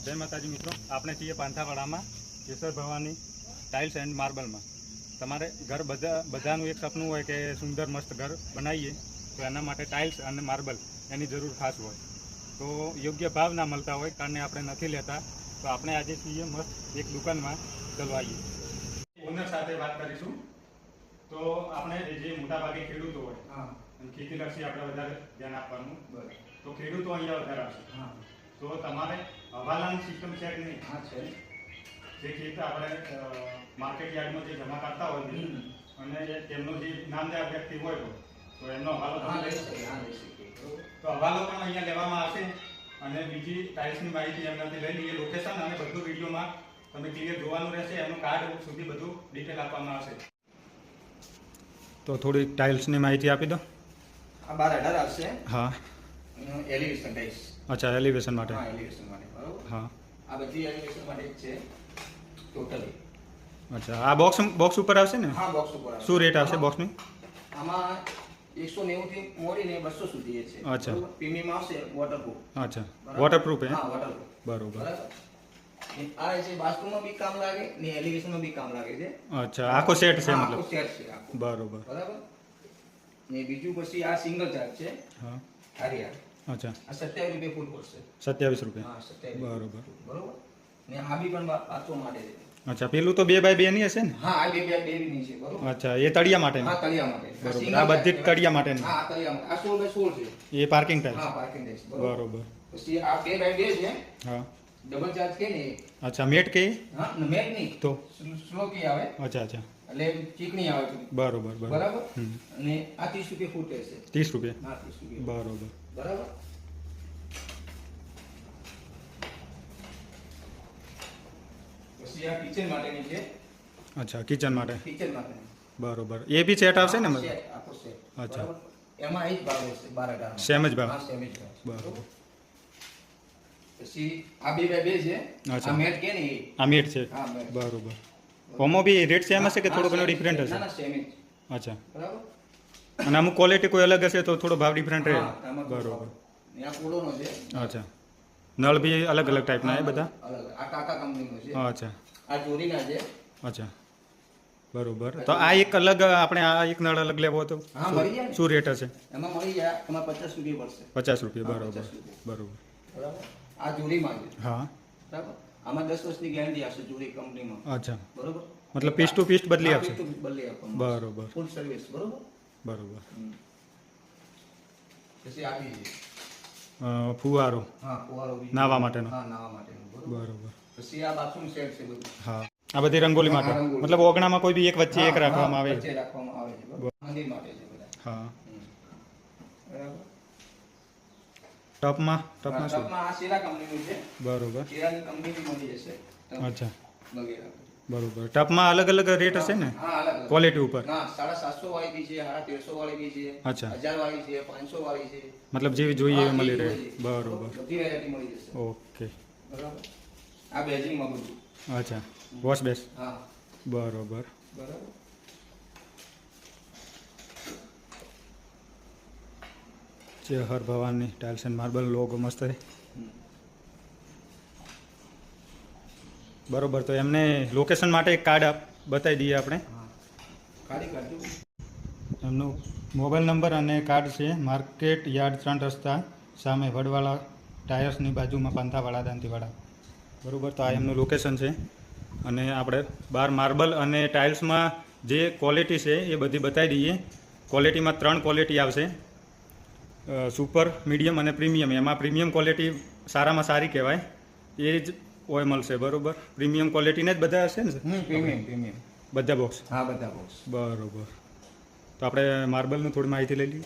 जय माताजी मित्रों, आपने छे पांथावाड़ा केसर भवानी टाइल्स एंड मार्बल में तमारे घर बधानु एक सपनु होय के सुंदर मस्त घर बनाइए तो एना माटे टाइल्स और मार्बल एनी जरूर खास होय। तो योग्य भाव ना मळता होय कारणे आपणे नथी लेता, तो आपणे आजे छीए मस्त एक दुकान में चलो आइए ओनर साथे बात करीशुं। तो आपणे जे मोटा भागे खेडूतो होय ખેતીલક્ષી આપણે વધારે ધ્યાન આપવાનું। તો ખેડૂતો અહીંયા વધારે આવશે। તો તમારે હવાલાની સિસ્ટમ છે કે નહીં? હા છે। જે ખેત આપણે માર્કેટ યાર્ડમાં જે જમા કરતા હોય અને તેમનો જે નામદાર વ્યક્તિ હોય તો એમનો હવાલો તમે લઈ શકો। તો હવાલો પણ અહીંયા લેવામાં આવશે અને બીજી ટાઇલ્સની માહિતી એમનાથી લઈ લઈએ। લોકેશન અને બધું વિડીયોમાં તમે ક્લિયર જોવાનું રહેશે। એનું કાર્ડ સુધી બધું ડિટેલ આપવામાં આવશે। તો થોડી ટાઇલ્સની માહિતી આપી દો। આ 12-18 આવશે। હા, એલિવેશન ટાઇલ્સ। અચ્છા, એલિવેશન માટે। હા, એલિવેશન માટે બરાબર। હા, આ બધી એલિવેશન માટે જ છે ટોટલી। અચ્છા, આ બોક્સ ઉપર આવશે ને? હા, બોક્સ ઉપર આવશે। શું રેટ આવશે બોક્સની? આમાં 190 થી મોડીને 200 સુધી છે। અચ્છા, પ્રીમિયમ આવશે વોટરપ્રૂફ। અચ્છા, વોટરપ્રૂફ હે? હા, વોટરપ્રૂફ બરોબર। આ જે બાથરૂમમાં બી કામ લાગે ને એલિવેશનમાં બી કામ લાગે છે। અચ્છા, આખો સેટ છે મતલબ? આખો સેટ છે આખો। બરોબર બરાબર। ને બીજું પછી આ સિંગલ ચાર્જ છે। હા, આરિયા। અચ્છા, આ 27 રૂપિયા ફૂલ પડશે। 27 રૂપિયા? હા, 27 બરોબર બરોબર। ને આ બી પણ બાથરૂમ માટે છે। અચ્છા, પેલું તો 2x2 ની હશે ને? હા, આ બે ની છે બરોબર। અચ્છા, એ તળિયા માટે? હા, તળિયા માટે। બરોબર, આ બધી તળિયા માટે? હા, તળિયા માટે। આ 16x16 છે। એ પાર્કિંગ ટાઇલ્સ? હા, પાર્કિંગ ટાઇલ્સ બરોબર। પછી આ 2x2 છે। હા, ડબલ ચાર્જ કે ને? અચ્છા, મેટ કે? હા, મેટ નહીં તો સ્લોકી આવે। અચ્છા, અચ્છા, એટલે ચીકણી આવે છે। બરોબર બરાબર। અને આ 30 રૂપિયા ફૂટ છે। 30 રૂપિયા? હા, 30 રૂપિયા બરોબર બરાબર। પછી આ કિચન માટેની છે। અચ્છા, કિચન માટે? કિચન માટેની બરોબર। એ બી સેટ આવશે ને? સેટ આખો સેટ। અચ્છા, એમાં આ જ ભાવ છે 12-18 સેમ જ ભાવ? હા, સેમ જ ભાવ। બરોબર। પછી આ 2x2 છે। અચ્છા, આ મેટ કે ને? આ મેટ છે? હા, મેટ। બરોબર। ઓમો બી રેટ સેમ હશે કે થોડો ઘણો ડિફરન્ટ હશે? ના ના, સેમ જ। અચ્છા, બરાબર। અને અમુક ક્વોલિટી કોઈ અલગ હશે તો થોડો ભાવ ડિફરન્ટ રહે? હા, આમાં બરોબર। આ કુડોનો છે। અચ્છા, નળ બી અલગ અલગ ટાઈપના એ બધા? અલગ। આ ટાટા કંપનીનો છે। અચ્છા, આ જોરીના છે। અચ્છા, બરોબર। તો આ એક અલગ આપણે આ એક નળ અલગ લેવો તો હા, મળી જાય ને। શું રેટ હશે? એમાં મળી જાય તમારે 50 રૂપિયા પડશે। 50 રૂપિયા? હા, બરોબર 50 રૂપિયા। બરોબર। બરાબર। આ જોરીમાં છે। હા, બરાબર। આમાં 10 વર્ષની ગેરંટી આવશે જોરી કંપનીમાં। અચ્છા, બરોબર। મતલબ પીસ ટુ પીસ બદલી હા, આપશે? પીસ ટુ પીસ બદલી આપવામાં બરોબર ફૂલ સર્વિસ। બરોબર બરોબર। પછી આ બી છે। ફુવારો? હા, ફુવારો બી નાહવા માટેનો? હા, નાહવા માટેનો બરોબર। પછી આ બાથરૂમ સેટ છે બધું। હા, આ બધી રંગોલી માટે? હા, રંગોલી। મતલબ ઓગણામાં કોઈ બી એક વચ્ચે એક રાખવામાં આવે? વચ્ચે રાખવામાં આવે છે। બરોબર। મંદિર માટે છે બધા। હા, બરાબર। ટપમાં ટપમાં શું? આ શીલા કંપનીનું છે। બરોબર। શીલાની કંપનીની મળી જશે ટપ અચ્છા, વગેરે। બરોબર। ટપમાં અલગ અલગ રેટ હશે ને હા, અલગ અલગ ક્વોલિટી ઉપર? ના, 750 વાળી બી છે, 1350 વાળી બી છે, અચ્છા, 1000 વાળી છે, 500 વાળી છે। મતલબ જેવી જોઈએ એવી હા, મળી રહે? જેવી જોઈએ। બરોબર, બધી વેરાયટી મળી જશે। ઓકે। બરાબર। આ બેઝિંગમાં બધું। અચ્છા, વોશ બેસ? હા, બરોબર। બરાબર। જે Har Bhavani tiles and marble logo મસ્ત છે। બરોબર। તો એમને લોકેશન માટે એક કાર્ડ બતાવી દઈએ આપણે। હા, ખાલી કાઢજો। એમનો મોબાઈલ નંબર અને કાર્ડ છે। માર્કેટ યાર્ડ 3 રસ્તા સામે વડવાળા ટાયર્સની બાજુમાં પાંથાવાડા દાંતીવાડા। બરોબર। તો આ એમનું લોકેશન છે અને આપણે બહાર માર્બલ અને ટાઇલ્સમાં જે ક્વોલિટી છે એ બધી બતાવી દઈએ। ક્વોલિટીમાં 3 ક્વોલિટી આવશે, સુપર, મીડિયમ અને પ્રીમિયમ। એમાં પ્રીમિયમ ક્વોલિટી સારામાં સારી કહેવાય, એ જ ઓય મળશે। બરોબર। પ્રીમિયમ ક્વોલિટીને જ બધા હશે ને? પ્રીમિયમ બધા બોક્સ? હા, બધા બોક્સ। બરોબર। તો આપણે માર્બલનું થોડી માહિતી લઈ લઈએ।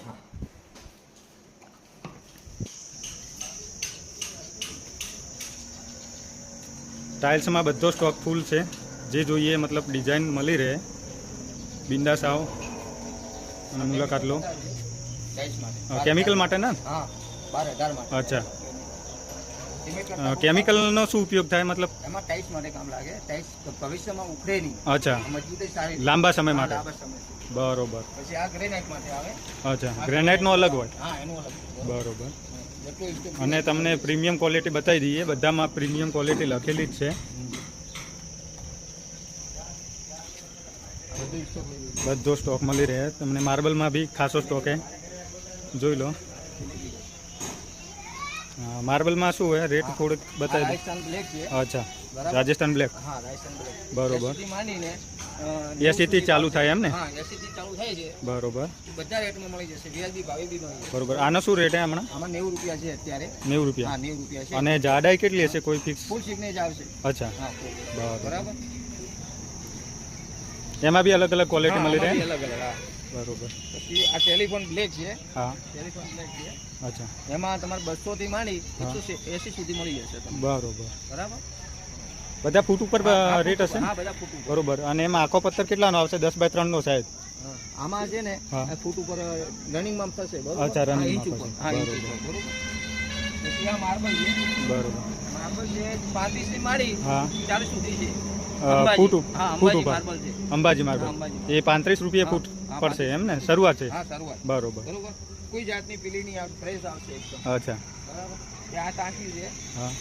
ટાઇલ્સમાં બધો સ્ટોક ફૂલ છે, જે જોઈએ મતલબ ડિઝાઇન મળી રહે। બિંદાસ આવો અને મુલાકાત લો। ટાઇલ્સ માટે કેમિકલ માટે ને? હા, 12-18 માટે। અચ્છા, કેમિકલનો શું ઉપયોગ થાય મતલબ? એમાં ટાઇલ્સ માટે કામ લાગે। ટાઇલ્સ ભવિષ્યમાં ઉખડે નહીં। અચ્છા, મજબૂતી સારી લાંબા સમય માટે? લાંબા સમય। બરોબર। પછી આ ગ્રેનાઇટ માટે આવે। અચ્છા, ગ્રેનાઇટનો અલગ હોય? હા, એનું અલગ। બરોબર। અને તમને પ્રીમિયમ ક્વોલિટી બતાવી દઈએ, બધામાં પ્રીમિયમ ક્વોલિટી લખેલી જ છે. બધો સ્ટોક મળી રહે તમને. માર્બલમાં બી ખાસો સ્ટોક છે, જોઈ લો. માર્બલમાં શું હોય રેટ થોડુંક બતાવી દો. રાજસ્થાન બ્લેક છે. અચ્છા, રાજસ્થાન બ્લેક. હા, રાજસ્થાન બ્લેક બરોબર. 80 થી માંડીને 80 થી ચાલુ થાય એમ ને? હા, 80 થી ચાલુ થાય છે. બરોબર. બધા રેટમાં મળી જશે, વ્યાજબી ભાવે બી મળી જશે. બરોબર. આનો શું રેટ છે હમણાં? આમાં 90 રૂપિયા છે અત્યારે. 90 રૂપિયા. હા, 90 રૂપિયા છે. અને જાડાઈ કેટલી હશે, કોઈ ફિક્સ? ફૂલ સિગ્નેજ આવશે. અચ્છા, હા, બરાબર. બરાબર. એમાં બી અલગ અલગ ક્વોલિટી મળી રહે. અલગ અલગ. હા, બરોબર. પછી આ ટેલિફોન બ્લેક છે. હા, ટેલિફોન બ્લેક છે. અચ્છા, એમાં તમારે 200 થી માંડી 180 સુધી મળી જશે તમને. બરોબર. બરાબર. બધા ફૂટ ઉપર રેટ હશે? હા, બધા ફૂટ ઉપર. બરોબર. અને એમાં આખો પથ્થર કેટલાનો આવશે? 10x3 નો સાહેબ? હા, આમાં છે ને હા. આ ફૂટ ઉપર રનિંગમાં થશે. બરોબર. અચ્છા, હા, running ઇંચ માં ઉપર. થશે. હા, ઇંચ બરોબર. ઉપર. બરોબર. પછી આ માર્બલ છે. બરોબર. માર્બલ છે 35 થી માંડી હા. 40 સુધી છે. ફૂટ હા, ફૂટ અંબાજી ઉપર. માર્બલ છે. અંબાજી માર્બલ. હા, અંબાજી. એ 35 રૂપિયા ફૂટ હા, પડશે એમ ને? શરૂઆત છે? હા, શરૂઆત. બરોબર. બરોબર. કોઈ જાતની પીલી નહીં આવે, ફ્રેશ આવશે એકદમ. અચ્છા, બરાબર. એ આ ટાંકી છે. હા.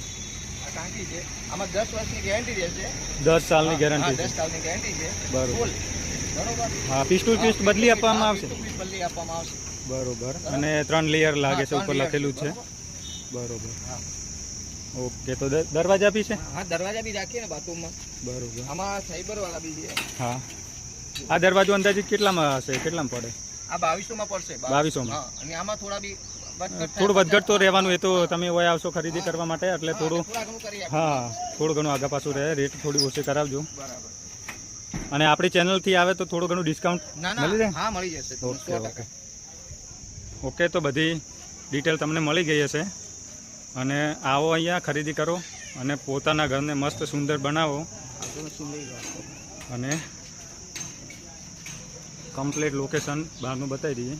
આ ટાંકી છે. આમાં 10 વર્ષની ગેરંટી રહેશે. 10 સાલની હા, ગેરંટી 10 છે. સાલની ગેરંટી છે. બરોબર. ફૂલ. બરોબર. હા, પીસ ટુ પીસ બદલી આપવામાં આવશે? પીસ બદલી આપવામાં આવશે. બરોબર. અને 3 લેયર લાગે છે, હા, ઉપર 3 લખેલું છે. બરોબર. બરોબર. હા. ઓકે. તો દરવાજા બી છે? હા, દરવાજા બી રાખીએ ને બાથરૂમમાં. બરોબર. આમાં ફાઈબર વાળા બી છે. હા. આ દરવાજો અંદાજિત કેટલામાં હશે? કેટલામાં પડે? આ 2200 માં પડશે. 2200 માં. હા, અને આમાં થોડા બી થોડું વધઘટ તો રહેવાનું. એ તો તમે હોય આવશો ખરીદી કરવા માટે એટલે થોડું, થોડા ઘણું કરી આપીએ. હા, થોડું ઘણું આગા પાછું રહે. રેટ થોડી ઓછી કરાવજો. બરાબર. અને આપણી ચેનલથી આવે તો થોડું ઘણું ડિસ્કાઉન્ટ ના મળી ના, રહે? હા, મળી જશે તમને, ઓકે 100%. ઓકે. તો બધી ડિટેલ તમને મળી ગઈ હશે. અને આવો અહીંયા ખરીદી કરો અને પોતાના ઘરને મસ્ત સુંદર બનાવો. આપણને સુંદર રાખો. અને કમ્પ્લીટ લોકેશન બહારનું બતાવી દઈએ.